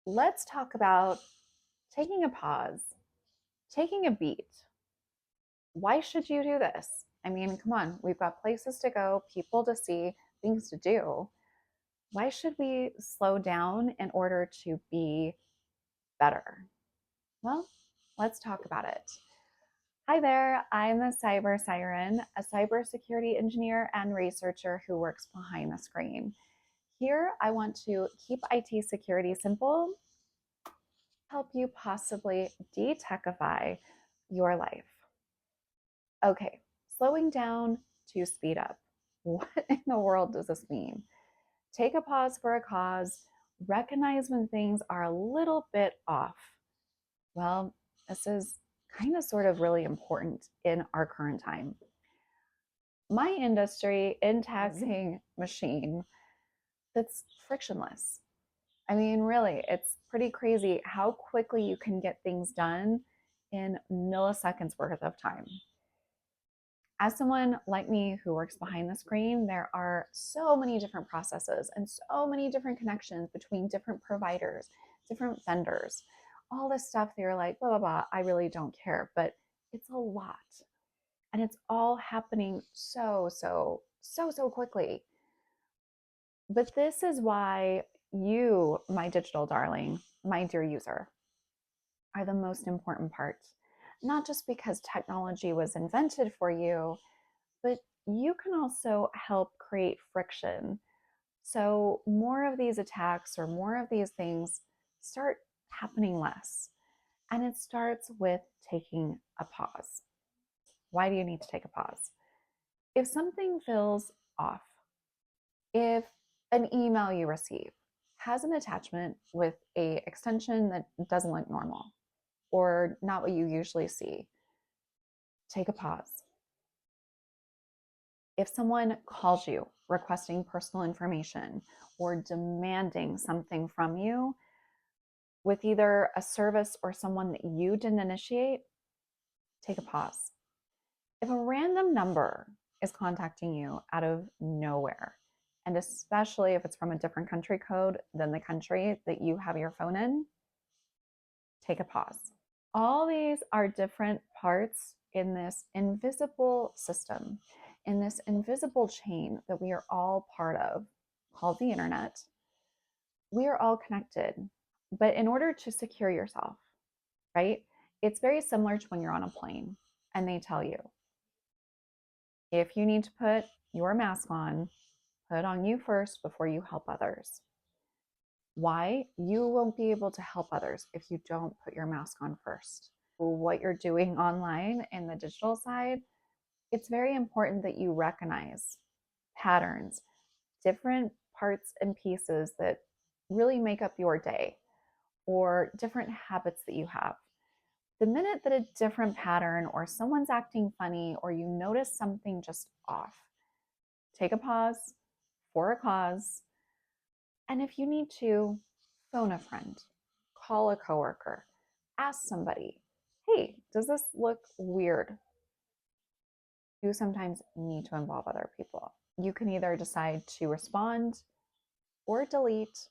let's talk about taking a pause, taking a beat. Why should you do this? I mean, come on, we've got places to go, people to see, things to do. Why should we slow down in order to be better? Well, let's talk about it. Hi there, I'm the Cyber Siren, a cybersecurity engineer and researcher who works behind the screen. Here, I want to keep IT security simple, help you possibly de-techify your life. Okay, slowing down to speed up. What in the world does this mean? Take a pause for a cause, recognize when things are a little bit off. Well, this is kind of sort of really important in our current time. My industry in taxing machine that's frictionless. I mean, really, it's pretty crazy how quickly you can get things done in milliseconds worth of time. As someone like me who works behind the screen, there are so many different processes and so many different connections between different providers, different vendors, all this stuff that you're like, blah, blah, blah, I really don't care. But it's a lot. And it's all happening so quickly. But this is why you, my digital darling, my dear user, are the most important part. Not just because technology was invented for you, but you can also help create friction. So more of these attacks or more of these things start happening less. And it starts with taking a pause. Why do you need to take a pause? If something feels off, if an email you receive has an attachment with a extension that doesn't look normal or not what you usually see, take a pause. If someone calls you requesting personal information or demanding something from you with either a service or someone that you didn't initiate, take a pause. If a random number is contacting you out of nowhere, and especially if it's from a different country code than the country that you have your phone in, take a pause. All these are different parts in this invisible system, in this invisible chain that we are all part of, called the internet. We are all connected. But in order to secure yourself, right, it's very similar to when you're on a plane and they tell you, if you need to put your mask on, put it on you first before you help others. Why? You won't be able to help others if you don't put your mask on first. What you're doing online in the digital side, it's very important that you recognize patterns, different parts and pieces that really make up your day or different habits that you have. The minute that a different pattern or someone's acting funny or you notice something just off, take a pause for a cause. And if you need to, phone a friend, call a coworker, ask somebody, hey, does this look weird? You sometimes need to involve other people. You can either decide to respond or delete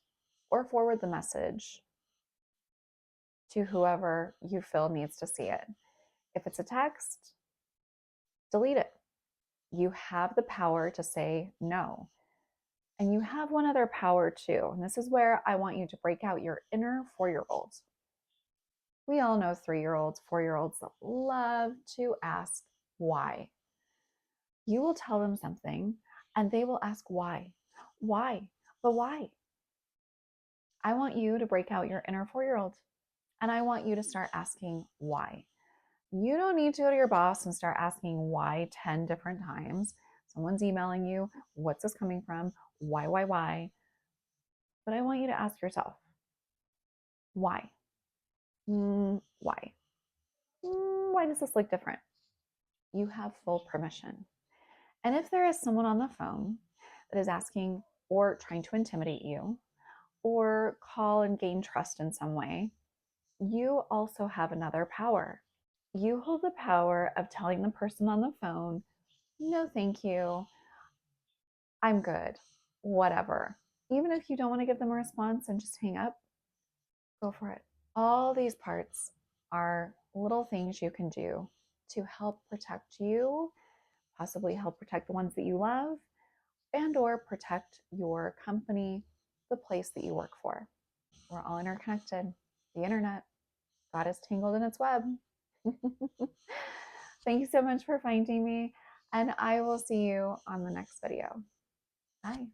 or forward the message to whoever you feel needs to see it. If it's a text, delete it. You have the power to say no. And you have one other power too. And this is where I want you to break out your inner 4-year-old. We all know 3-year-olds, 4-year-olds that love to ask why. You will tell them something and they will ask why. Why? But why? I want you to break out your inner 4-year-old and I want you to start asking why. You don't need to go to your boss and start asking why 10 different times. Someone's emailing you, what's this coming from? Why? But I want you to ask yourself, why? Why? Why does this look different? You have full permission. And if there is someone on the phone that is asking or trying to intimidate you or call and gain trust in some way, you also have another power. You hold the power of telling the person on the phone, no, thank you. I'm good. Whatever. Even if you don't want to give them a response and just hang up, Go for it. All these parts are little things you can do to help protect you, possibly help protect the ones that you love, and or protect your company, the place that you work for. We're all interconnected. The internet got us tangled in its web. Thank you so much for finding me, and I will see you on the next video. Bye.